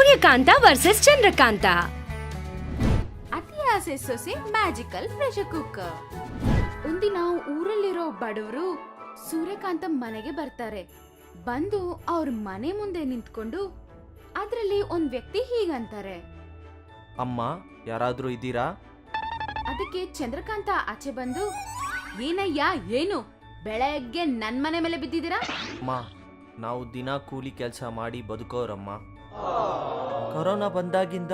Suryakanta versus Chandrakanta. ಅತಿ ಆಸೆ ಸೊಸೆ ಮ್ಯಾಜಿಕಲ್ ಪ್ರೆಷರ್ ಕುಕ್ಕರ್. ಒಂದಿನ ಊರಲ್ಲಿರೋ ಬಡವರು ಸೂರ್ಯಕಾಂತ ಮನೆಗೆ ಬರ್ತಾರೆ. ಬಂದು ಅವ್ರ ಮನೆ ಮುಂದೆ ನಿಂತ್ಕೊಂಡು ಅದ್ರಲ್ಲಿ ಒಂದ್ ವ್ಯಕ್ತಿ ಹೀಗಂತಾರೆ, ಅಮ್ಮ ಯಾರಾದ್ರೂ ಇದ್ದೀರಾ? ಅದಕ್ಕೆ ಚಂದ್ರಕಾಂತ ಆಚೆ ಬಂದು, ಏನಯ್ಯ ಏನು ಬೆಳಗ್ಗೆ ನನ್ ಮನೆ ಮೇಲೆ ಬಿದ್ದಿದ್ದೀರಾ? ಅಮ್ಮ ನಾವು ದಿನ ಕೂಲಿ ಕೆಲಸ ಮಾಡಿ ಬದುಕೋರಮ್ಮ. ಕೊರೋನಾ ಬಂದಾಗಿಂದ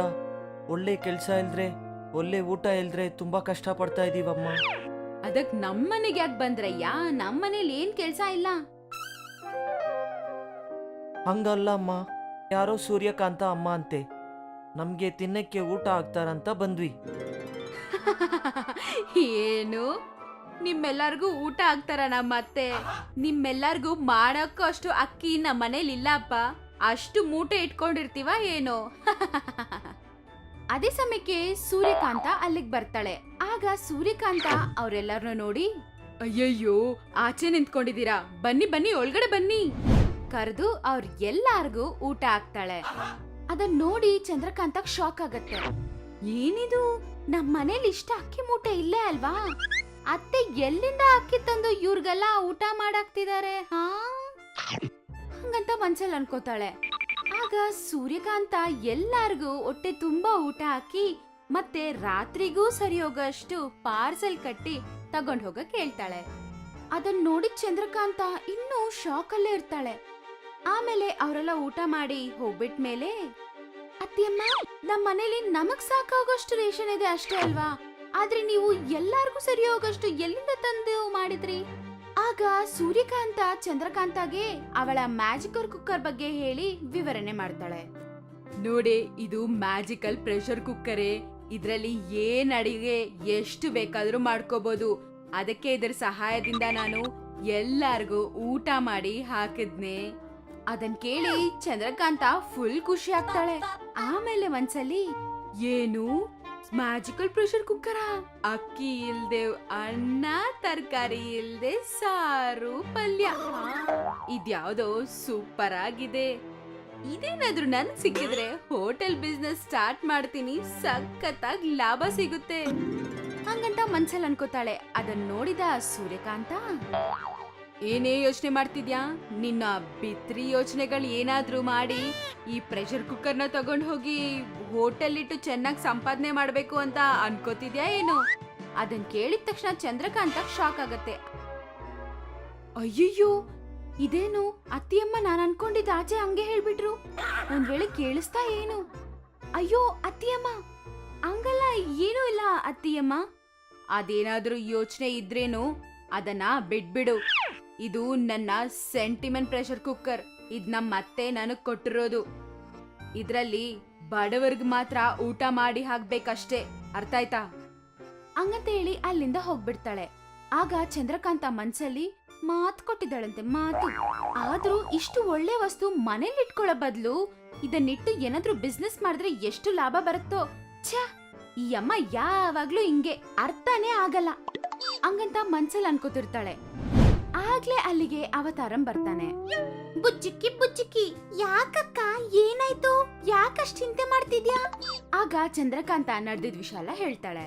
ಒಳ್ಳೆ ಕೆಲಸ ಇಲ್ದ್ರೆ ಒಳ್ಳೆ ಊಟ ಇಲ್ದ್ರೆ ತುಂಬಾ ಕಷ್ಟ ಪಡ್ತಾ ಇದೀವಮ್ಮ. ಅದಕ್ ನಮ್ಮನೆಗೆ ಯಾಕೆ ಬಂದ್ರಯ್ಯ? ನಮ್ಮನೇಲಿ ಏನ್ ಕೆಲ್ಸ ಇಲ್ಲ. ಹಂಗಲ್ಲ ಅಮ್ಮ, ಯಾರೋ ಸೂರ್ಯಕಾಂತ ಅಮ್ಮ ಅಂತೆ, ನಮ್ಗೆ ತಿನ್ನಕ್ಕೆ ಊಟ ಹಾಕ್ತಾರಂತ ಬಂದ್ವಿ. ಏನು ನಿಮ್ಮೆಲ್ಲರಿಗೂ ಊಟ ಹಾಕ್ತಾರ ನಮ್ಮತ್ತೆ? ನಿಮ್ಮೆಲ್ಲರಿಗೂ ಮಾಡಕ್ಕೂ ಅಷ್ಟು ಅಕ್ಕಿ ನಮ್ಮ ಮನೇಲಿ ಇಲ್ಲಪ್ಪ. ಅಷ್ಟು ಮೂಟೆ ಇಟ್ಕೊಂಡಿರ್ತೀವ ಏನೋ? ಅದೇ ಸಮಯಕ್ಕೆ ಸೂರ್ಯಕಾಂತ ಅಲ್ಲಿಗೆ ಬರ್ತಾಳೆ. ಆಗ ಸೂರ್ಯಕಾಂತ ಅವರೆಲ್ಲರನ್ನು ನೋಡಿ, ಅಯ್ಯಯ್ಯೋ ಆಚೆ ನಿಂತ್ಕೊಂಡಿದ್ದೀರಾ, ಬನ್ನಿ ಬನ್ನಿ ಒಳಗಡೆ ಬನ್ನಿ ಕರೆದು ಅವ್ರ ಎಲ್ಲಾರ್ಗೂ ಊಟ ಹಾಕ್ತಾಳೆ. ಅದನ್ನ ನೋಡಿ ಚಂದ್ರಕಾಂತ ಶಾಕ್ ಆಗತ್ತೆ. ಏನಿದು, ನಮ್ ಮನೇಲಿ ಇಷ್ಟ ಅಕ್ಕಿ ಮೂಟೆ ಇಲ್ಲೇ ಅಲ್ವಾ? ಅತ್ತೆ ಎಲ್ಲಿಂದ ಅಕ್ಕಿ ತಂದು ಇವ್ರಿಗೆಲ್ಲ ಊಟ ಮಾಡಾಕ್ತಿದ್ದಾರೆ ಹಾ? ಹಂಗಂತ ಮನ್ಸಲ್ಲಿ ಅನ್ಕೋತಾಳೆ. ಆಗ ಸೂರ್ಯಕಾಂತ ಎಲ್ಲಾರ್ಗೂ ಹೊಟ್ಟೆ ತುಂಬಾ ಊಟ ಹಾಕಿ ಮತ್ತೆ ರಾತ್ರಿಗೂ ಸರಿ ಹೋಗೋಷ್ಟು ಪಾರ್ಸೆಲ್ ಕಟ್ಟಿ ತಗೊಂಡ್ ಹೋಗಕ್ ಹೇಳ್ತಾಳೆ. ಅದನ್ನ ನೋಡಿ ಚಂದ್ರಕಾಂತ ಇನ್ನೂ ಶಾಕ್ ಅಲ್ಲೇ ಇರ್ತಾಳೆ. ಆಮೇಲೆ ಅವರೆಲ್ಲ ಊಟ ಮಾಡಿ ಹೋಗ್ಬಿಟ್ಮೇಲೆ, ಅತ್ತಿಯಮ್ಮ ನಮ್ ಮನೇಲಿ ನಮಗ್ ಸಾಕಾಗೋಷ್ಟು ರೇಷನ್ ಇದೆ ಅಷ್ಟೇ ಅಲ್ವಾ, ಆದ್ರೆ ನೀವು ಎಲ್ಲಾರ್ಗೂ ಸರಿ ಹೋಗೋಷ್ಟು ಎಲ್ಲಿಂದ ತಂದು ಮಾಡಿದ್ರಿ? ಆಗ ಸೂರ್ಯಕಾಂತ ಚಂದ್ರಕಾಂತಗೆ ಅವಳ ಮ್ಯಾಜಿಕಲ್ ಕುಕ್ಕರ್ ಬಗ್ಗೆ ಹೇಳಿ ವಿವರಣೆ ಮಾಡ್ತಾಳೆ. ನೋಡಿ, ಇದು ಮ್ಯಾಜಿಕಲ್ ಪ್ರೆಷರ್ ಕುಕ್ಕರೇ. ಇದ್ರಲ್ಲಿ ಏನ್ ಅಡಿಗೆ ಎಷ್ಟು ಬೇಕಾದ್ರೂ ಮಾಡ್ಕೋಬಹುದು. ಅದಕ್ಕೆ ಇದರ ಸಹಾಯದಿಂದ ನಾನು ಎಲ್ಲಾರ್ಗೂ ಊಟ ಮಾಡಿ ಹಾಕಿದ್ನೆ. ಅದನ್ ಕೇಳಿ ಚಂದ್ರಕಾಂತ ಫುಲ್ ಖುಷಿ ಆಗ್ತಾಳೆ. ಆಮೇಲೆ ಒಂದ್ಸಲಿ, ಏನು ಮ್ಯಾಜಿಕಲ್ ಪ್ರೆಷರ್ ಕುಕ್ಕರ? ಅಕ್ಕಿ ಇಲ್ದೆ ಅನ್ನ, ತರಕಾರಿ ಇಲ್ದೆ ಸಾರು, ಪಲ್ಯ, ಇದ್ಯಾವ್ದೋ ಸೂಪರ್ ಆಗಿದೆ. ಇದೇನಾದ್ರೂ ನನ್ಗ್ ಸಿಕ್ಕಿದ್ರೆ ಹೋಟೆಲ್ ಬಿಸ್ನೆಸ್ ಸ್ಟಾರ್ಟ್ ಮಾಡ್ತೀನಿ, ಸಖತ್ತಾಗಿ ಲಾಭ ಸಿಗುತ್ತೆ ಹಂಗಂತ ಮನ್ಸಲ್ಲಿ ಅನ್ಕೋತಾಳೆ. ಅದನ್ನ ನೋಡಿದ ಸೂರ್ಯಕಾಂತ, ಏನೇ ಯೋಚನೆ ಮಾಡ್ತಿದ್ಯಾ? ನಿನ್ನ ಬಿತ್ರಿ ಯೋಚನೆಗಳು ಏನಾದ್ರೂ ಮಾಡಿ ಈ ಪ್ರೆಷರ್ ಕುಕ್ಕರ್ನ ತಗೊಂಡ್ ಹೋಗಿ ಹೋಟೆಲ್ ಇಟ್ಟು ಚೆನ್ನಾಗಿ ಸಂಪಾದನೆ ಮಾಡ್ಬೇಕು ಅಂತ ಅನ್ಕೋತಿದ್ಯಾ ಏನು? ಅದನ್ ಕೇಳಿದ ತಕ್ಷಣ ಚಂದ್ರಕಾಂತ ಶಾಕ್ ಆಗತ್ತೆ. ಅಯ್ಯಯ್ಯೋ, ಇದೇನು ಅತ್ತಿಯಮ್ಮ ನಾನ್ ಅನ್ಕೊಂಡಿದ್ದ ಆಚೆ ಹಂಗೆ ಹೇಳ್ಬಿಟ್ರು. ಒಂದ್ ವೇಳೆ ಕೇಳಿಸ್ತಾ ಏನು? ಅಯ್ಯೋ ಅತ್ತಿಯಮ್ಮ, ಹಂಗಲ್ಲ, ಏನೂ ಇಲ್ಲ ಅತ್ತಿಯಮ್ಮ. ಅದೇನಾದ್ರೂ ಯೋಚನೆ ಇದ್ರೇನು ಅದನ್ನ ಬಿಡ್ಬಿಡು. ಇದು ನನ್ನ ಸೆಂಟಿಮೆಂಟ್ ಪ್ರೆಷರ್ ಕುಕ್ಕರ್. ಇದ್ ನಮ್ಮ ಅತ್ತೆ ನನಗ್ ಕೊಟ್ಟಿರೋದು. ಇದ್ರಲ್ಲಿ ಬಡವರ್ಗ್ ಮಾತ್ರ ಊಟ ಮಾಡಿ ಹಾಕ್ಬೇಕಷ್ಟೇ, ಅರ್ಥ ಆಯ್ತಾ? ಹಂಗಂತ ಹೇಳಿ ಅಲ್ಲಿಂದ ಹೋಗ್ಬಿಡ್ತಾಳೆ. ಆಗ ಚಂದ್ರಕಾಂತ ಮನ್ಸಲ್ಲಿ ಮಾತು ಕೊಟ್ಟಿದ್ದಾಳಂತೆ, ಮಾತು. ಆದ್ರೂ ಇಷ್ಟು ಒಳ್ಳೆ ವಸ್ತು ಮನೇಲಿ ಇಟ್ಕೊಳ್ಳೋ ಬದ್ಲು ಇದನ್ನಿಟ್ಟು ಏನಾದ್ರೂ ಬಿಸ್ನೆಸ್ ಮಾಡಿದ್ರೆ ಎಷ್ಟು ಲಾಭ ಬರುತ್ತೋ. ಛ, ಈ ಅಮ್ಮ ಯಾವಾಗ್ಲೂ ಹಿಂಗೆ, ಅರ್ಥನೇ ಆಗಲ್ಲ ಹಂಗಂತ ಮನ್ಸಲ್ಲಿ ಅನ್ಕೋತಿರ್ತಾಳೆ. ಆಗ್ಲೇ ಅಲ್ಲಿಗೆ ಅವತಾರಂ ಬರ್ತಾನೆ. ಬುಜ್ಜಿಕ್ಕಿ ಬುಜ್ಜಿಕ್ಕಿ, ಯಾಕಕ್ಕ ಏನಾಯ್ತು? ಯಾಕಷ್ಟ್ ಚಿಂತೆ ಮಾಡ್ತಿದ್ಯಾ? ಆಗ ಚಂದ್ರಕಾಂತ ನಡೆದಿದ್ ವಿಷಯ ಎಲ್ಲ ಹೇಳ್ತಾಳೆ.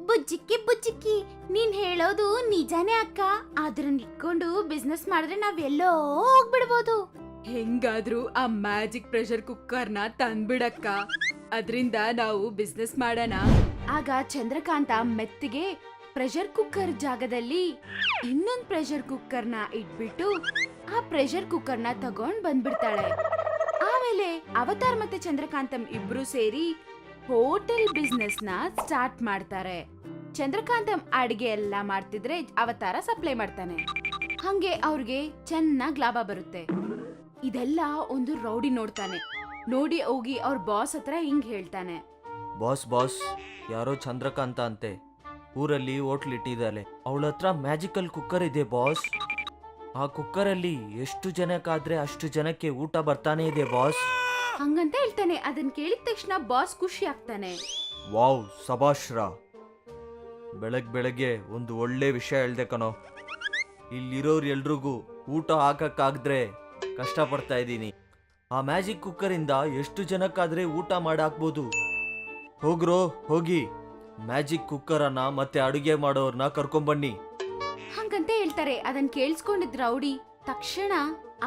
ಬುಜ್ಜಿಕ್ಕಿ ಬುಜ್ಜಿಕ್ಕಿ, ನೀನ್ ಹೇಳೋದು ನಿಜಾನೇ ಅಕ್ಕ. ಅದನ್ನ ಇಟ್ಕೊಂಡು ಬಿಸ್ನೆಸ್ ಮಾಡಿದ್ರೆ ನಾವೆಲ್ಲೋ ಹೋಗ್ಬಿಡ್ಬೋದು. ಹೆಂಗಾದ್ರೂ ಆ ಮ್ಯಾಜಿಕ್ ಪ್ರೆಷರ್ ಕುಕ್ಕರ್ನ ತಂದ್ಬಿಡಕ್ಕ, ಅದ್ರಿಂದ ನಾವು ಬಿಸ್ನೆಸ್ ಮಾಡೋಣ. ಆಗ ಚಂದ್ರಕಾಂತ ಮೆತ್ತಿಗೆ ಪ್ರೆಷರ್ ಕುಕ್ಕರ್ ಜಾಗದಲ್ಲಿ ಇನ್ನೊಂದ್ ಪ್ರೆಷರ್ ಕುಕ್ಕರ್ನ ಇಟ್ಬಿಟ್ಟು ಆ ಪ್ರೆಷರ್ ಕುಕ್ಕರ್ನ ತಗೊಂಡ್ ಬಂದ್ಬಿಡ್ತಾಳೆ. ಆಮೇಲೆ ಅವತಾರ್ ಮತ್ತೆ ಚಂದ್ರಕಾಂತಂ ಇಬ್ರು ಸೇರಿ ಹೋಟೆಲ್ ಬಿಸ್ನೆಸ್ ನ ಸ್ಟಾರ್ಟ್ ಮಾಡ್ತಾರೆ. ಚಂದ್ರಕಾಂತಂ ಅಡಿಗೆ ಎಲ್ಲ ಮಾಡ್ತಿದ್ರೆ ಅವತಾರ ಸಪ್ಲೈ ಮಾಡ್ತಾನೆ. ಹಂಗೆ ಅವ್ರಿಗೆ ಚೆನ್ನಾಗ್ ಲಾಭ ಬರುತ್ತೆ. ಇದೆಲ್ಲ ಒಂದು ರೌಡಿ ನೋಡ್ತಾನೆ. ನೋಡಿ ಹೋಗಿ ಅವ್ರ ಬಾಸ್ ಹತ್ರ ಹಿಂಗ್ ಹೇಳ್ತಾನೆ, ಬಾಸ್ ಯಾರೋ ಚಂದ್ರಕಾಂತ ಅಂತೆ, ಊರಲ್ಲಿ ಹೋಟ್ಲ್ ಇಟ್ಟಿದ್ದಾಳೆ, ಅವಳ ಹತ್ರ ಮ್ಯಾಜಿಕಲ್ ಕುಕ್ಕರ್ ಇದೆ ಬಾಸ್. ಆ ಕುಕ್ಕರಲ್ಲಿ ಎಷ್ಟು ಜನಕ್ಕಾದ್ರೆ ಅಷ್ಟು ಜನಕ್ಕೆ ಊಟ ಬರ್ತಾನೆ ಇದೆ ಬಾಸ್ ಹಂಗಂತ ಹೇಳ್ತಾನೆ. ಅದನ್ನ ಕೇಳಿದ ತಕ್ಷಣ ಬಾಸ್ ಖುಷಿ ಆಗ್ತಾನೆ. ವಾವ್ ಸಬಾಶ್ರ, ಬೆಳಗ್ಗೆ ಒಂದು ಒಳ್ಳೆ ವಿಷಯ ಹೇಳ್ದೆ ಕಣೋ. ಇಲ್ಲಿರೋರು ಎಲ್ರಿಗೂ ಊಟ ಹಾಕಕ್ಕಾಗ್ದ್ರೆ ಕಷ್ಟ ಪಡ್ತಾ ಇದ್ದೀನಿ. ಆ ಮ್ಯಾಜಿಕ್ ಕುಕ್ಕರ್ ಇಂದ ಎಷ್ಟು ಜನಕ್ಕಾದ್ರೆ ಊಟ ಮಾಡಾಕ್ಬೋದು. ಹೋಗ್ರೋ ಹೋಗಿ ಮ್ಯಾಜಿಕ್ ಕುಕ್ಕರ್ ಅನ್ನ ಮತ್ತೆ ಅಡುಗೆ ಮಾಡೋರ್ನ ಕರ್ಕೊಂಬನ್ನಿ. ಹಂಗಂತ ಹೇಳ್ತಾರೆ. ಅದನ್ ಕೇಳಿಸ್ಕೊಂಡಿದ್ ರೌಡಿ ತಕ್ಷಣ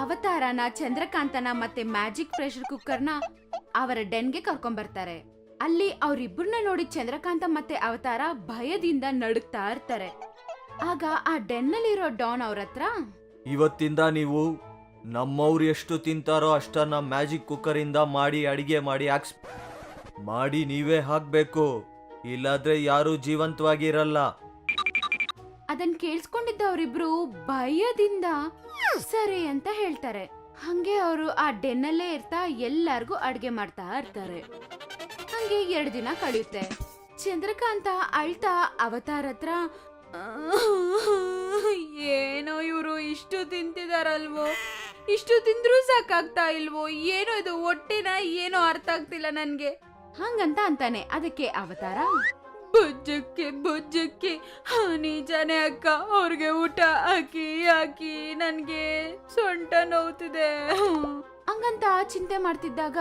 ಅವತಾರನ, ಚಂದ್ರಕಾಂತನ ಮತ್ತೆ ಮ್ಯಾಜಿಕ್ ಪ್ರೆಷರ್ ಕುಕ್ಕರ್ನ ಅವರ ಡೆನ್ಗೆ ಕರ್ಕೊಂಡ್ಬರ್ತಾರೆ. ಅಲ್ಲಿ ಅವ್ರಿಬ್ರನ್ನ ನೋಡಿ ಚಂದ್ರಕಾಂತ ಮತ್ತೆ ಅವತಾರ ಭಯದಿಂದ ನಡುಗ್ತಾ ಇರ್ತಾರೆ. ಆಗ ಆ ಡೆನ್ನಲ್ಲಿರೋ ಡಾನ್ ಅವ್ರ ಹತ್ರ, ಇವತ್ತಿಂದ ನೀವು ನಮ್ಮವ್ರು ಎಷ್ಟು ತಿಂತಾರೋ ಅಷ್ಟನ್ನ ಮ್ಯಾಜಿಕ್ ಕುಕ್ಕರ್ ಇಂದ ಮಾಡಿ ಅಡಿಗೆ ಮಾಡಿ ನೀವೇ ಹಾಕ್ಬೇಕು, ಇಲ್ಲಾದ್ರೆ ಯಾರು ಜೀವಂತವಾಗಿ ಇರಲ್ಲ. ಅದನ್ ಕೇಳಿಸ್ಕೊಂಡಿದ್ದ ಅವರಿಬ್ರು ಭಯದಿಂದ ಸರಿ ಅಂತ ಹೇಳ್ತಾರೆ. ಹಂಗೆ ಅವರು ಆ ಡೆನ್ನಲ್ಲೇ ಇರ್ತಾ ಎಲ್ಲಾರ್ಗೂ ಅಡ್ಗೆ ಮಾಡ್ತಾ ಇರ್ತಾರೆ. ಹಂಗೆ 2 ದಿನ ಕಳೆಯುತ್ತೆ. ಚಂದ್ರಕಾಂತ ಅಳ್ತಾ ಅವತಾರ ಹತ್ರ, ಏನೋ ಇವರು ಇಷ್ಟು ತಿಂತಿದಾರಲ್ವೋ, ಇಷ್ಟು ತಿಂದ್ರೂ ಸಾಕಾಗ್ತಾ ಇಲ್ವೋ, ಏನೋ ಇದು ಹೊಟ್ಟೆನ ಏನೋ ಅರ್ಥ ಆಗ್ತಿಲ್ಲ ನನ್ಗೆ ಹಂಗಂತ ಅಂತಾನೆ. ಅದಕ್ಕೆ ಅವತಾರ, ಬುಜ್ಜಕ್ಕೆ ನಿಜಾನೇ ಅಕ್ಕ, ಅವ್ರಿಗೆ ಊಟ ಹಾಕಿ ಹಾಕಿ ನನ್ಗೆ ಸೊಂಟ ನೋವ್ತಿದೆ ಹಂಗಂತ ಚಿಂತೆ ಮಾಡ್ತಿದ್ದಾಗ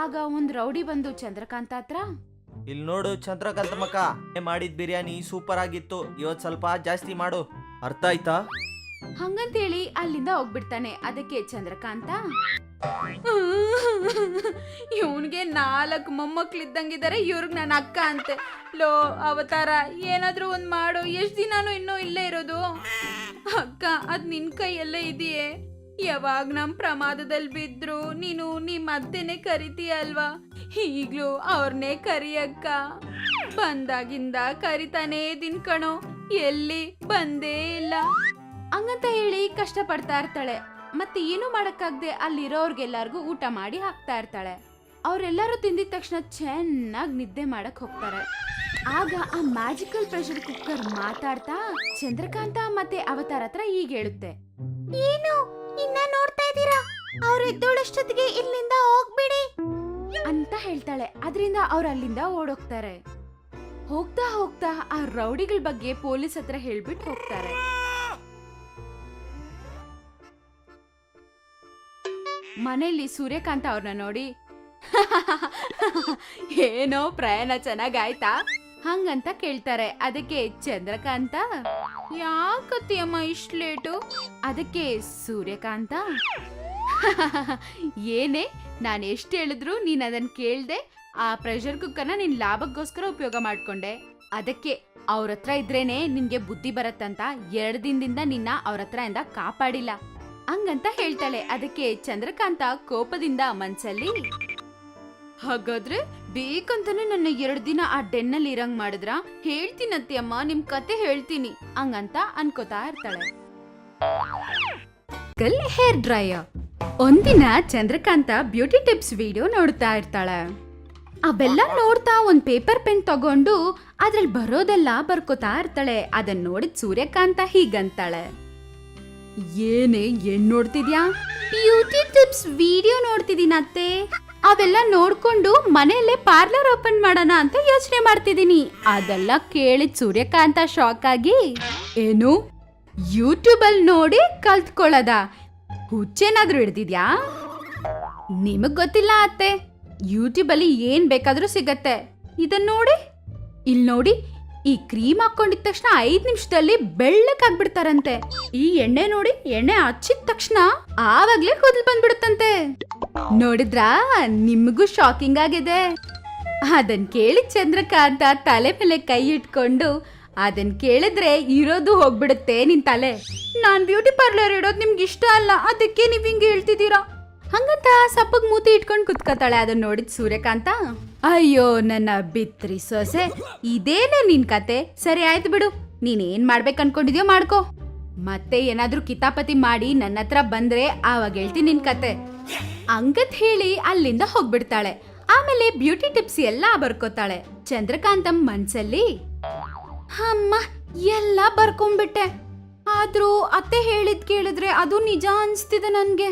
ಆಗ ಒಂದ್ ರೌಡಿ ಬಂದು ಚಂದ್ರಕಾಂತ ಹತ್ರ, ಇಲ್ಲಿ ನೋಡು ಚಂದ್ರಕಾಂತ ಮಕ್ಕ, ಮಾಡಿದ ಬಿರಿಯಾನಿ ಸೂಪರ್ ಆಗಿತ್ತು, ಇವತ್ ಸ್ವಲ್ಪ ಜಾಸ್ತಿ ಮಾಡು, ಅರ್ಥ ಆಯ್ತಾ? ಹಂಗಂತೇಳಿ ಅಲ್ಲಿಂದ ಹೋಗ್ಬಿಡ್ತಾನೆ. ಅದಕ್ಕೆ ಚಂದ್ರಕಾಂತ, ಇವನ್ಗೆ 4 ಮೊಮ್ಮಕ್ಳಿದ್ದಂಗಿದ್ದಾರೆ, ಇವ್ರಿಗೆ ನನ್ನ ಅಕ್ಕ ಅಂತೆ. ಲೋ ಅವತಾರ, ಏನಾದ್ರೂ ಒಂದ್ ಮಾಡು, ಎಷ್ಟ್ ದಿನಾನು ಇನ್ನೂ ಇಲ್ಲೇ ಇರೋದು? ಅಕ್ಕ, ಅದ್ ನಿನ್ ಕೈಯಲ್ಲೇ ಇದೆಯೇ? ಯಾವಾಗ ನಮ್ ಪ್ರಮಾದದಲ್ಲಿ ಬಿದ್ರು ನೀನು ನಿಮ್ಮ ಅತ್ತೆನೆ ಕರಿತೀಯ ಅಲ್ವಾ? ಈಗ್ಲೂ ಅವ್ರನ್ನೇ ಕರಿಯಕ್ಕ. ಬಂದಾಗಿಂದ ಕರಿತಾನೇ ದಿನ್ ಕಣೋ, ಎಲ್ಲಿ ಬಂದೇ ಇಲ್ಲ ಹಂಗಂತ ಹೇಳಿ ಕಷ್ಟ ಪಡ್ತಾ ಇರ್ತಾಳೆ. ಮತ್ತೆ ಏನು ಮಾಡಕ್ಕಾಗ್ದೆ ಅಲ್ಲಿರೋರ್ಗೆಲ್ಲಾರ್ಗು ಊಟ ಮಾಡಿ ಹಾಕ್ತಾ ಇರ್ತಾಳೆ. ಅವ್ರೆಲ್ಲರೂ ತಿಂದಿದ ತಕ್ಷಣ ಚೆನ್ನಾಗಿ ನಿದ್ದೆ ಮಾಡಕ್ ಹೋಗ್ತಾರೆ. ಆಗ ಆ ಮ್ಯಾಜಿಕಲ್ ಪ್ರೆಷರ್ ಕುಕ್ಕರ್ ಮಾತಾಡ್ತಾ ಚಂದ್ರಕಾಂತ ಮತ್ತೆ ಅವತಾರ ಹತ್ರ ಹೀಗೆ ಹೇಳುತ್ತೆ, ಏನು ಇನ್ನ ನೋಡ್ತಾ ಇದ್ದೀರಾ? ಅವ್ರು ಎದ್ದೋಳಷ್ಟೊತ್ತಿಗೆ ಇಲ್ಲಿಂದ ಹೋಗ್ಬಿಡಿ ಅಂತ ಹೇಳ್ತಾಳೆ. ಅದರಿಂದ ಅವ್ರು ಅಲ್ಲಿಂದ ಓಡೋಗ್ತಾರೆ. ಹೋಗ್ತಾ ಹೋಗ್ತಾ ಆ ರೌಡಿಗಳ ಬಗ್ಗೆ ಪೊಲೀಸ್ ಹತ್ರ ಹೇಳ್ಬಿಟ್ಟು ಹೋಗ್ತಾರೆ. ಮನೆಯಲ್ಲಿ ಸೂರ್ಯಕಾಂತ ಅವ್ರನ್ನ ನೋಡಿ, ಏನೋ ಪ್ರಯಾಣ ಚೆನ್ನಾಗಾಯ್ತಾ ಹಂಗಂತ ಕೇಳ್ತಾರೆ. ಅದಕ್ಕೆ ಚಂದ್ರಕಾಂತ, ಯಾಕತ್ತಿಯಮ್ಮ ಇಷ್ಟು ಲೇಟು? ಅದಕ್ಕೆ ಸೂರ್ಯಕಾಂತ, ಏನೇ ನಾನು ಎಷ್ಟು ಹೇಳಿದ್ರು ನೀನ್ ಅದನ್ನ ಕೇಳ್ದೆ, ಆ ಪ್ರೆಷರ್ ಕುಕ್ಕರ್ನ ನಿನ್ ಲಾಭಕ್ಕೋಸ್ಕರ ಉಪಯೋಗ ಮಾಡ್ಕೊಂಡೆ. ಅದಕ್ಕೆ ಅವ್ರ ಹತ್ರ ಇದ್ರೇನೆ ನಿನ್ಗೆ ಬುದ್ಧಿ ಬರತ್ತಂತ 2 ದಿನದಿಂದ ನಿನ್ನ ಅವ್ರ ಹತ್ರ ಇಂದ ಕಾಪಾಡಿಲ್ಲ ಹಂಗಂತ ಹೇಳ್ತಾಳೆ. ಅದಕ್ಕೆ ಚಂದ್ರಕಾಂತ ಕೋಪದಿಂದ ಮನ್ಸಲ್ಲಿ, ಹಾಗಾದ್ರೆ ಬೇಕಂತಾನೆ ನನ್ನ 2 ದಿನ ಆ ಡೆನ್ನಲ್ಲಿ ಇರಂಗ್ ಮಾಡಿದ್ರ? ಹೇಳ್ತೀನತ್ತಿ ಅಮ್ಮ, ನಿಮ್ ಕತೆ ಹೇಳ್ತೀನಿ ಹಂಗಂತ ಅನ್ಕೋತಾ ಇರ್ತಾಳೆ. Hair dryer. ಒಂದಿನ ಚಂದ್ರಕಾಂತ ಬ್ಯೂಟಿ ಟಿಪ್ಸ್ ವಿಡಿಯೋ ನೋಡ್ತಾ ಇರ್ತಾಳೆ. ಅವೆಲ್ಲ ನೋಡ್ತಾ ಒಂದ್ ಪೇಪರ್ ಪೆನ್ ತಗೊಂಡು ಅದ್ರಲ್ಲಿ ಬರೋದೆಲ್ಲ ಬರ್ಕೋತಾ ಇರ್ತಾಳೆ. ಅದನ್ನ ನೋಡಿದ್ ಸೂರ್ಯಕಾಂತ ಹೀಗಂತಾಳೆ, ಏನ್ ನೋಡ್ತಿದ್ಯಾ? ಬ್ಯೂಟಿ ಟಿಪ್ಸ್ ವಿಡಿಯೋ ನೋಡ್ತಿದೀನತ್ತೆ. ಅವೆಲ್ಲ ನೋಡ್ಕೊಂಡು ಮನೆಯಲ್ಲೇ ಪಾರ್ಲರ್ ಓಪನ್ ಮಾಡೋಣ ಅಂತ ಯೋಚನೆ ಮಾಡ್ತಿದೀನಿ. ಅದೆಲ್ಲ ಕೇಳಿದ್ ಸೂರ್ಯಕಾಂತ ಶಾಕ್ ಆಗಿ, ಏನು ಯೂಟ್ಯೂಬ್ ಅಲ್ಲಿ ನೋಡಿ ಕಲ್ತ್ಕೊಳ್ಳೋದ? ಹುಚ್ಚೇನಾದ್ರೂ ಹಿಡ್ದಿದ್ಯಾ? ನಿಮಗ್ ಗೊತ್ತಿಲ್ಲ ಅತ್ತೆ, ಯೂಟ್ಯೂಬ್ ಅಲ್ಲಿ ಏನ್ ಬೇಕಾದ್ರೂ ಸಿಗತ್ತೆ. ಇದನ್ ನೋಡಿ, ಇಲ್ ನೋಡಿ, ಈ ಕ್ರೀಮ್ ಹಾಕೊಂಡಿದ ತಕ್ಷಣ 5 ನಿಮಿಷದಲ್ಲಿ ಬೆಳ್ಳಕ್ಕಾಗ್ಬಿಡ್ತಾರಂತೆ. ಈ ಎಣ್ಣೆ ನೋಡಿ, ಎಣ್ಣೆ ಹಚ್ಚಿದ ತಕ್ಷಣ ಆವಾಗ್ಲೇ ಕೂದಲು ಬಂದ್ಬಿಡುತ್ತಂತೆ. ನೋಡಿದ್ರಾ? ನಿಮಗೂ ಶಾಕಿಂಗ್ ಆಗಿದೆ. ಅದನ್ ಕೇಳಿ ಚಂದ್ರಕಾಂತ ತಲೆ ಮೇಲೆ ಕೈ ಇಟ್ಕೊಂಡು, ಅದನ್ ಕೇಳಿದ್ರೆ ಇರೋದು ಹೋಗ್ಬಿಡುತ್ತೆ ನಿನ್ ತಲೆ. ನಾನ್ ಬ್ಯೂಟಿ ಪಾರ್ಲರ್ ಇಡೋದು ನಿಮ್ಗೆ ಇಷ್ಟ ಅಲ್ಲ, ಅದಕ್ಕೆ ನೀವ್ ಹಿಂಗೆ ಹೇಳ್ತಿದ್ದೀರಾ ಹಂಗಂತ ಸಪ್ಪಗ್ ಮೂತಿ ಇಟ್ಕೊಂಡು ಕುತ್ಕೋತಾಳೆ. ಅದನ್ನ ನೋಡಿದ್ ಸೂರ್ಯಕಾಂತ, ಅಯ್ಯೋ ನನ್ನ ಬಿತ್ರಿ ಸೊಸೆ, ಇದೇನೆ ನಿನ್ ಕತೆ? ಸರಿ ಆಯ್ತು ಬಿಡು, ನೀನ್ ಏನ್ ಮಾಡ್ಬೇಕು ಅನ್ಕೊಂಡಿದ್ಯೋ ಮಾಡ್ಕೋ. ಮತ್ತೆ ಏನಾದ್ರೂ ಕಿತಾಪತಿ ಮಾಡಿ ನನ್ನ ಹತ್ರ ಬಂದ್ರೆ ಆವಾಗ ಹೇಳ್ತೀನಿ ನಿನ್ ಕತೆ ಹಂಗತ್ ಹೇಳಿ ಅಲ್ಲಿಂದ ಹೋಗ್ಬಿಡ್ತಾಳೆ. ಆಮೇಲೆ ಬ್ಯೂಟಿ ಟಿಪ್ಸ್ ಎಲ್ಲ ಬರ್ಕೋತಾಳೆ. ಚಂದ್ರಕಾಂತಂ ಮನ್ಸಲ್ಲಿ, ಅಮ್ಮ ಎಲ್ಲ ಬರ್ಕೊಂಡ್ಬಿಟ್ಟೆ, ಆದ್ರೂ ಅತ್ತೆ ಹೇಳಿದ್ ಕೇಳಿದ್ರೆ ಅದು ನಿಜ ಅನ್ಸ್ತಿದೆ ನನ್ಗೆ.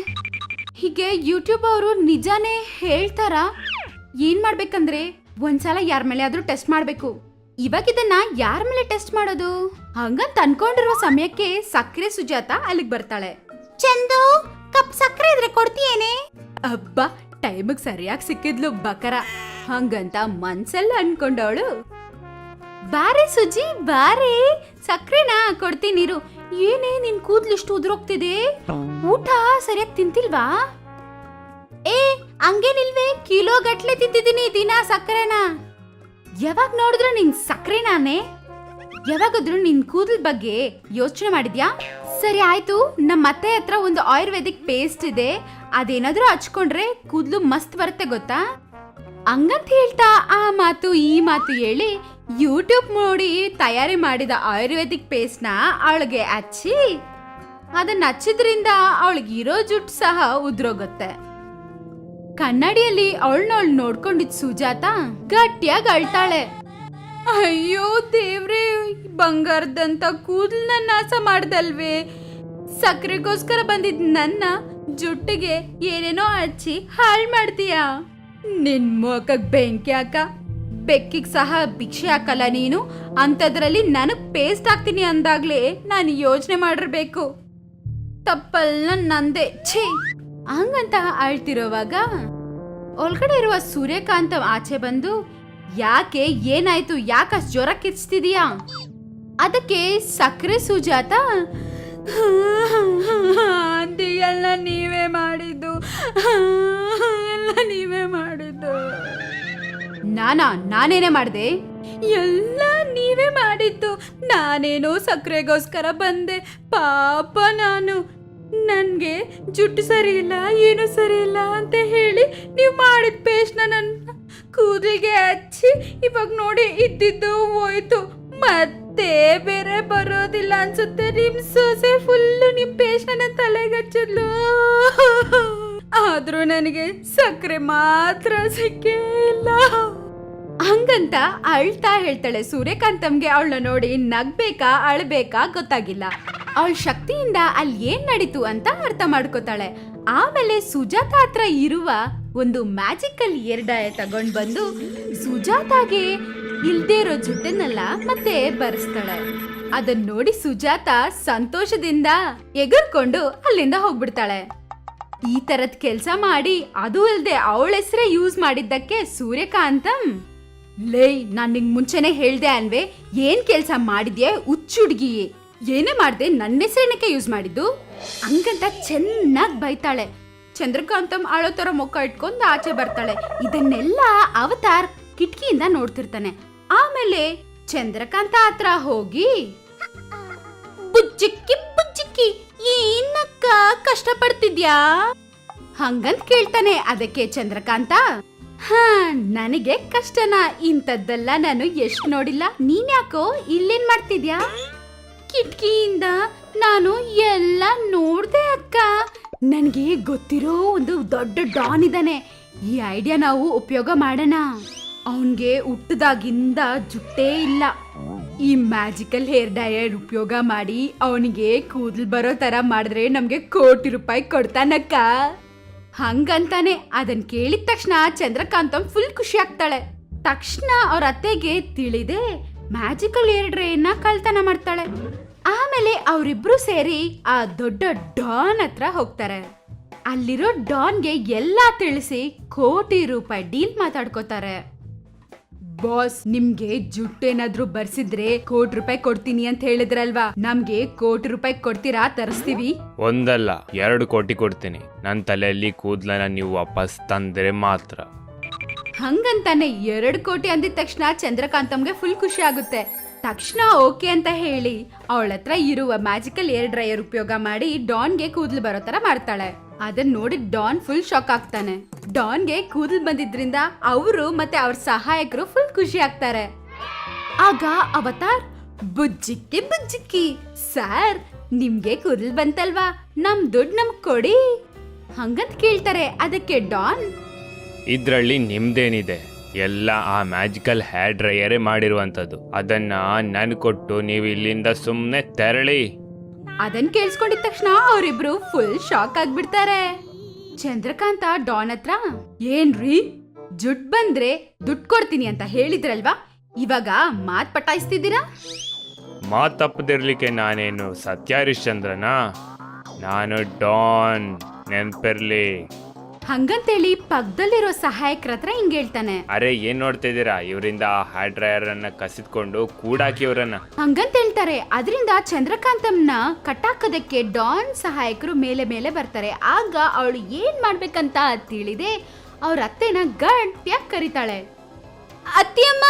ಹೀಗೆ ಯೂಟ್ಯೂಬ್ ಅವರು ನಿಜಾನೇ ಹೇಳ್ತಾರ? ಏನ್ ಮಾಡ್ಬೇಕಂದ್ರೆ ಒಂದ್ಸಲ ಯಾರ ಮೇಲೆ ಆದ್ರೂ ಟೆಸ್ಟ್ ಮಾಡ್ಬೇಕು. ಇವಾಗ ಇದನ್ನ ಯಾರ ಮೇಲೆ ಟೆಸ್ಟ್ ಮಾಡೋದು ಹಂಗಂತ ಅನ್ಕೊಂಡಿರುವ ಸಮಯಕ್ಕೆ ಸಕ್ಕರೆ ಸುಜಾತ ಅಲ್ಲಿಗೆ ಬರ್ತಾಳೆ. ಚಂದು, ಕಪ್ ಸಕ್ಕರೆ ಇದ್ರೆ ಕೊಡ್ತೀಯೇನೆ ಅಬ್ಬ ಟೈಮಿಗೆ ಸರಿಯಾಗಿ ಸಿಕ್ಕಿದ್ಲು ಬಕರ ಹಂಗಂತ ಮನ್ಸಲ್ಲ ಅನ್ಕೊಂಡವಳು. ಬಾರೆ ಸುಜಿ ಬಾರೆ, ಸಕ್ರೆನಾ ಕೊಡ್ತೀನಿರು. ಏನೇ ನಿನ್ ಕೂದ್ಲು ಇಷ್ಟು ಉದುರೋಗ್ತಿದೆ, ಊಟ ಸರಿಯಾಗಿ ತಿಂತಿಲ್ವಾ? ಏ ಹಂಗೇನಿಲ್ವೇ, ಕಿಲೋ ಗಟ್ಲೆ ತಿಂತಿದ್ದೀನಿ ದಿನ ಸಕ್ಕರೆನ. ಯಾವಾಗ ನೋಡಿದ್ರು ನಿನ್ ಸಕ್ಕರೆನಾನೇ? ಯಾವಾಗಾದ್ರೂ ನಿನ್ ಕೂದಲ್ ಬಗ್ಗೆ ಯೋಚನೆ ಮಾಡಿದ್ಯಾ? ಸರಿ ಆಯ್ತು, ನಮ್ಮ ಅತ್ತೆ ಹತ್ರ ಒಂದು ಆಯುರ್ವೇದಿಕ್ ಪೇಸ್ಟ್ ಇದೆ, ಅದೇನಾದ್ರೂ ಹಚ್ಕೊಂಡ್ರೆ ಕೂದ್ಲು ಮಸ್ತ್ ಬರುತ್ತೆ ಗೊತ್ತಾ? ಹಂಗಂತ ಹೇಳ್ತಾ ಆ ಮಾತು ಈ ಮಾತು ಹೇಳಿ ಯೂಟ್ಯೂಬ್ ನೋಡಿ ತಯಾರಿ ಮಾಡಿದ ಆಯುರ್ವೇದಿಕ್ ಪೇಸ್ಟ್ ನ ಅವಳಿಗೆ ಹಚ್ಚಿ, ಅದನ್ನ ಹಚ್ಚಿದ್ರಿಂದ ಅವಳಿಗೆ ಇರೋ ಜುಟ್ಟು ಸಹ ಉದ್ರೋಗುತ್ತೆ. ಕನ್ನಡಿಯಲ್ಲಿ ಅವಳನ್ನವಳು ನೋಡ್ಕೊಂಡಿದ್ ಸುಜಾತ ಗಟ್ಟಿಯಾಗಿ ಅಳ್ತಾಳೆ. ಅಯ್ಯೋ ದೇವ್ರೇ, ಬಂಗಾರದಂತ ಕೂದಲನ್ನ ನಾಶ ಮಾಡ್ದಲ್ವೇ, ಸಕ್ಕರೆಗೋಸ್ಕರ ಬಂದಿದ್ ನನ್ನ ಜುಟ್ಟಿಗೆ ಏನೇನೋ ಹಚ್ಚಿ ಹಾಳ್ ಮಾಡ್ತೀಯಾ? ನಿನ್ ಮುಖಕ್ ಬೆಂಕಿ ಹಾಕ, ಬೆಕ್ಕಿಗ್ ಸಹ ಭಿಕ್ಷೆ ಹಾಕಲ್ಲ ನೀನು, ಅಂತದ್ರಲ್ಲಿ ನನಗ್ ಪೇಸ್ಟ್ ಹಾಕ್ತೀನಿ ಅಂದಾಗ್ಲೇ ನಾನು ಯೋಚನೆ ಮಾಡಿರ್ಬೇಕು. ತಪ್ಪಲ್ಲ ನಂದೆ, ಛೀ. ಹಂಗಂತ ಅಳ್ತಿರೋವಾಗ ಒಳಗಡೆ ಇರುವ ಸೂರ್ಯಕಾಂತ ಆಚೆ ಬಂದು, ಯಾಕೆ ಏನಾಯ್ತು, ಯಾಕಷ್ಟು ಜ್ವರ ಕಿರ್ಚ್ತಿದೀಯಾ? ಅದಕ್ಕೆ ಸಕ್ಕರೆ ಸುಜಾತ, ಆಂಟಿ ಎಲ್ಲ ನೀವೇ ಮಾಡಿದ್ದು, ಎಲ್ಲ ನೀವೇ ಮಾಡಿದ್ದು. ನಾನೇನೇ ಮಾಡಿದೆ? ಎಲ್ಲ ನೀವೇ ಮಾಡಿದ್ದು, ನಾನೇನೋ ಸಕ್ಕರೆಗೋಸ್ಕರ ಬಂದೆ. ಪಾಪ ನಾನು, ನನ್ಗೆ ಜುಟ್ಟು ಸರಿ ಇಲ್ಲ, ಏನು ಸರಿ ಇಲ್ಲ ಅಂತ ಹೇಳಿ ನೀವು ಮಾಡಿದ ಪೇಸ್ಟ್ ನನ್ನ ಕೂದಲಿಗೆ ಹಚ್ಚಿ ಇವಾಗ ನೋಡಿ ಇದ್ದಿದ್ದು ಹೋಯ್ತು, ಮತ್ತೆ ಬೇರೆ ಬರೋದಿಲ್ಲ ಅನ್ಸುತ್ತೆ. ನಿಮ್ ಸೊಸೆ ಫುಲ್ಲು ನಿಮ್ ಪೇಸ್ಟ್ ನನ್ನ ತಲೆಗೆ ಹಚ್ಚಿದ್ಲು, ಆದ್ರೂ ನನಗೆ ಸಕ್ಕರೆ ಮಾತ್ರ ಸಿಕ್ಕೇ ಇಲ್ಲ. ಹಂಗಂತ ಅಳ್ತಾ ಹೇಳ್ತಾಳೆ. ಸೂರ್ಯಕಾಂತಮ್ಗೆ ಅವಳನ್ನ ನೋಡಿ ನಗ್ಬೇಕಾ ಅಳ್ಬೇಕಾ ಗೊತ್ತಾಗಿಲ್ಲ. ಅವಳ ಶಕ್ತಿಯಿಂದ ಅಲ್ಲಿ ಏನ್ ನಡೀತು ಅಂತ ಅರ್ಥ ಮಾಡ್ಕೋತಾಳೆ. ಆಮೇಲೆ ಸುಜಾತ ಹತ್ರ ಇರುವ ಒಂದು ಮ್ಯಾಜಿಕಲ್ ಏರ್ ಡೈ ತಗೊಂಡ್ ಬಂದು ಸುಜಾತಾಗೆ ಇಲ್ದೇ ಇರೋ ಜುಟ್ಟನ್ನೆಲ್ಲ ಮತ್ತೆ ಬರ್ಸ್ತಾಳೆ. ಅದನ್ನ ನೋಡಿ ಸುಜಾತ ಸಂತೋಷದಿಂದ ಎಗರ್ಕೊಂಡು ಅಲ್ಲಿಂದ ಹೋಗ್ಬಿಡ್ತಾಳೆ. ಈ ತರದ್ ಕೆಲ್ಸ ಮಾಡಿ ಅದು ಅಲ್ದೆ ಅವಳ ಹೆಸರೇ ಯೂಸ್ ಮಾಡಿದ್ದಕ್ಕೆ ಸೂರ್ಯಕಾಂತಂ, ಲೇ ನಾನ್ ನಿಂಗ್ ಮುಂಚೆನೆ ಹೇಳ್ದೆ ಅನ್ವೆ, ಏನ್ ಕೆಲ್ಸ ಮಾಡಿದ್ಯೆ ಹುಚ್ಚುಡ್ಗಿ, ಏನೇ ಮಾಡ್ದೆ, ನನ್ನ ಹೆಸರೇನಕ್ಕೆ ಯೂಸ್ ಮಾಡಿದ್ದು ಹಂಗಂತ ಚೆನ್ನಾಗ್ ಬೈತಾಳೆ. ಚಂದ್ರಕಾಂತಂ ಆಳೋ ತರ ಮುಖ ಇಟ್ಕೊಂಡು ಆಚೆ ಬರ್ತಾಳೆ. ಇದನ್ನೆಲ್ಲ ಅವತಾರ್ ಕಿಟಕಿಯಿಂದ ನೋಡ್ತಿರ್ತಾನೆ. ಆಮೇಲೆ ಚಂದ್ರಕಾಂತ ಹತ್ರ ಹೋಗಿ, ಬುಜ್ಜಿಕ್ಕಿ ಬುಜ್ಜಿಕ್ಕಿ ಏನಕ್ಕ ಕಷ್ಟ ಪಡ್ತಿದ್ಯಾ ಹಂಗಂತ ಕೇಳ್ತಾನೆ. ಅದಕ್ಕೆ ಚಂದ್ರಕಾಂತ, ನನಗೆ ಕಷ್ಟನಾ, ಇಂಥದ್ದೆಲ್ಲ ನಾನು ಎಷ್ಟು ನೋಡಿಲ್ಲ, ನೀನ್ ಯಾಕೋ ಇಲ್ಲೇನ್ ಮಾಡ್ತಿದ್ಯಾ? ಕಿಟಕಿಯಿಂದ ನಾನು ಎಲ್ಲ ನೋಡ್ದೆ ಅಕ್ಕ, ನನ್ಗೆ ಗೊತ್ತಿರೋ ಒಂದು ದೊಡ್ಡ ಡಾನ್ ಇದ್ದಾನೆ, ಈ ಐಡಿಯಾ ನಾವು ಉಪಯೋಗ ಮಾಡೋಣ. ಅವನ್ಗೆ ಹುಟ್ಟದಾಗಿಂದ ಜುಟ್ಟೇ ಇಲ್ಲ, ಈ ಮ್ಯಾಜಿಕಲ್ ಹೇರ್ ಡೈಯರ್ ಉಪಯೋಗ ಮಾಡಿ ಅವನಿಗೆ ಕೂದಲು ಬರೋ ತರ ಮಾಡಿದ್ರೆ ನಮ್ಗೆ ಕೋಟಿ ರೂಪಾಯಿ ಕೊಡ್ತಾನಕ್ಕ ಹಂಗಂತಾನೆ. ಅದನ್ ಕೇಳಿದ ತಕ್ಷಣ ಚಂದ್ರಕಾಂತಂ ಫುಲ್ ಖುಷಿ ಆಗ್ತಾಳೆ. ತಕ್ಷಣ ಅವ್ರ ಅತ್ತೆಗೆ ತಿಳಿದೆ ಮ್ಯಾಜಿಕಲ್ ಹೇರ್ ಡ್ರೈಯನ್ನ ಕಳ್ತನ ಮಾಡ್ತಾಳೆ. ಆಮೇಲೆ ಅವರಿಬ್ರು ಸೇರಿ ಆ ದೊಡ್ಡ ಡಾನ್ ಹತ್ರ ಹೋಗ್ತಾರೆ. ಅಲ್ಲಿರೋ ಡಾನ್ಗೆ ಎಲ್ಲಾ ತಿಳಿಸಿ ಕೋಟಿ ರೂಪಾಯಿ ಡೀಲ್ ಮಾತಾಡ್ಕೋತಾರೆ. ಬಾಸ್, ನಿಮ್ಗೆ ಜುಟ್ಟೇನಾದ್ರೂ ಬರ್ಸಿದ್ರೆ ಕೋಟಿ ರೂಪಾಯಿ ಕೊಡ್ತೀನಿ ಅಂತ ಹೇಳಿದ್ರಲ್ವಾ, ನಮ್ಗೆ ಕೋಟಿ ರೂಪಾಯಿ ಕೊಡ್ತೀರಾ? ತರಿಸ್ತೀವಿ. ಒಂದಲ್ಲ 2 ಕೋಟಿ ಕೊಡ್ತೀನಿ, ನನ್ನ ತಲೆಯಲ್ಲಿ ಕೂದಲನ್ನ ನೀವು ವಾಪಸ್ ತಂದ್ರೆ ಮಾತ್ರ. ಹಂಗಂತಾನೆ 2 ಕೋಟಿ ಅಂದಿದ ತಕ್ಷಣ ಚಂದ್ರಕಾಂತಂಗೆ ಫುಲ್ ಖುಷಿ ಆಗುತ್ತೆ. ತಕ್ಷಣ ಓಕೆ ಅಂತ ಹೇಳಿ ಅವಳ ಹತ್ರ ಇರುವ ಮ್ಯಾಜಿಕಲ್ ಏರ್ ಡ್ರೈಯರ್ ಉಪಯೋಗ ಮಾಡಿ ಡಾನ್ಗೆ ಕೂದಲು ಬರೋ ತರ ಮಾಡ್ತಾಳೆ. ಅದನ್ನ ನೋಡಿ ಡಾನ್ ಫುಲ್ ಶಾಕ್ ಆಗ್ತಾನೆ. ಡಾನ್ಗೆ ಕೂದಲು ಬಂದಿದ್ರಿಂದ ಅವರು ಮತ್ತೆ ಅವ್ರ ಸಹಾಯಕರು ಫುಲ್ ಖುಷಿ ಆಗ್ತಾರೆ. ಆಗ ಅವತಾರ್, ಬುಜ್ಜಿಕ್ಕಿ ಬುಜ್ಜಿಕ್ಕಿ ಸರ್, ನಿಮ್ಗೆ ಕೂದಲು ಬಂತಲ್ವಾ, ನಮ್ ದುಡ್ಡು ನಮ್ಗ್ ಕೊಡಿ ಹಂಗಂತ ಕೇಳ್ತಾರೆ. ಅದಕ್ಕೆ ಡಾನ್, ಇದ್ರಲ್ಲಿ ನಿಮ್ದೇನಿದೆ, ಎಲ್ಲ ಆ ಮ್ಯಾಜಿಕಲ್ ಹೇರ್ ಡ್ರೈಯರೇ ಮಾಡಿರುವಂಥದ್ದು, ಅದನ್ನ ನನ್ ಕೊಟ್ಟು ನೀವು ಇಲ್ಲಿಂದ ಸುಮ್ಮನೆ ತೆರಳಿ. ಅದನ್ ಕೇಳಿಸ್ಕೊಂಡಿದ ತಕ್ಷಣ ಅವರಿಬ್ರು ಫುಲ್ ಶಾಕ್ ಆಗ್ಬಿಡ್ತಾರೆ. ಚಂದ್ರಕಾಂತ ಡಾನ್ ಹತ್ರ, ಏನ್ರಿ ಜುಟ್ ಬಂದ್ರೆ ದುಡ್ಡು ಕೊಡ್ತೀನಿ ಅಂತ ಹೇಳಿದ್ರಲ್ವಾ, ಇವಾಗ ಮಾತ್ ಪಟಾಯಿಸ್ತಿದ್ದೀರಾ? ಮಾತ್ ತಪ್ಪದಿರ್ಲಿಕ್ಕೆ ನಾನೇನು ಸತ್ಯ ಹರಿಶ್ಚಂದ್ರನಾ? ನಾನು ಡಾನ್, ನೆನ್ಪಿರ್ಲಿ. ಹಂಗಂತೇಳಿ ಪಕ್ಕದಲ್ಲಿರೋ ಸಹಾಯಕರ ಹತ್ರ ಹಿಂಗ್ ಹೇಳ್ತಾನೆ. ಅರೆ ಏನ್ ನೋಡ್ತಿದ್ದೀರಾ, ಇವರಿಂದ ಆ ಹೇರ್ ಡ್ರೈಯರ್ ಅನ್ನ ಕಸಿದ್ಕೊಂಡು ಕೂಡಾಕಿ ಇವ್ರನ್ನ. ಹಂಗಂತ ಹೇಳ್ತಾರೆ. ಅದರಿಂದ ಚಂದ್ರಕಾಂತಮ್ನ ಕಟ್ಟಾಕೋದಕ್ಕೆ ಡಾನ್ ಸಹಾಯಕರು ಮೇಲೆ ಮೇಲೆ ಬರ್ತಾರೆ. ಆಗ ಅವಳು ಏನ್ ಮಾಡ್ಬೇಕಂತ ತಿಳಿದೆ ಅವ್ರ ಅತ್ತೆನ ಗಟ್ಟಿಯಾಗಿ ಕರೀತಾಳೆ, ಅತ್ತಿಯಮ್ಮ.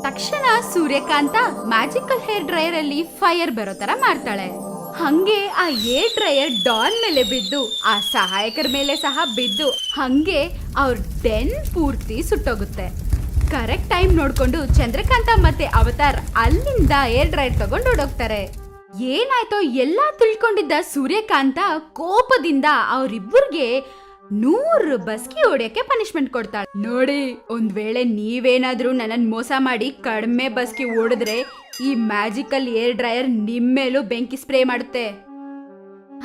ತಕ್ಷಣ ಸೂರ್ಯಕಾಂತ ಮ್ಯಾಜಿಕಲ್ ಹೇರ್ ಡ್ರೈಯರ್ ಅಲ್ಲಿ ಫೈರ್ ಬರೋ ತರ ಮಾಡ್ತಾಳೆ. ಹಂಗೆ ಆ ಏರ್ ಡ್ರೈಯರ್ ಡಾನ್ ಮೇಲೆ ಬಿದ್ದು ಆ ಸಹಾಯಕರ ಮೇಲೆ ಸಹ ಬಿದ್ದು ಹಂಗೆ ಅವ್ರ ಡೆನ್ ಪೂರ್ತಿ ಸುಟ್ಟೋಗುತ್ತೆ. ಕರೆಕ್ಟ್ ಟೈಮ್ ನೋಡ್ಕೊಂಡು ಚಂದ್ರಕಾಂತ ಮತ್ತೆ ಅವತಾರ್ ಅಲ್ಲಿಂದ ಏರ್ ಡ್ರೈಯರ್ ತಗೊಂಡು ಓಡೋಗ್ತಾರೆ. ಏನಾಯ್ತೋ ಎಲ್ಲಾ ತಿಳ್ಕೊಂಡಿದ್ದ ಸೂರ್ಯಕಾಂತ ಕೋಪದಿಂದ ಅವರಿಬ್ಬರಿಗೆ 100 ಬಸ್ಕಿ ಹೊಡೆಯಕ್ಕೆ ಪನಿಷ್ಮೆಂಟ್ ಕೊಡ್ತಾಳೆ. ನೋಡಿ, ಒಂದ್ ವೇಳೆ ನೀವೇನಾದ್ರೂ ನನ್ನನ್ ಮೋಸ ಮಾಡಿ ಕಡಿಮೆ ಬಸ್ಕಿ ಓಡಿದ್ರೆ ಈ ಮ್ಯಾಜಿಕಲ್ ಏರ್ ಡ್ರೈಯರ್ ನಿಮ್ಮೇಲೂ ಬೆಂಕಿ ಸ್ಪ್ರೇ ಮಾಡುತ್ತೆ.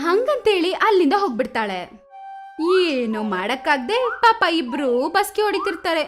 ಹಂಗಂತೇಳಿ ಅಲ್ಲಿಂದ ಹೋಗ್ಬಿಡ್ತಾಳೆ. ಏನು ಮಾಡಕ್ಕಾಗ್ದೆ ಪಾಪ ಇಬ್ರು ಬಸ್ಕಿ ಹೊಡಿತಿರ್ತಾರೆ.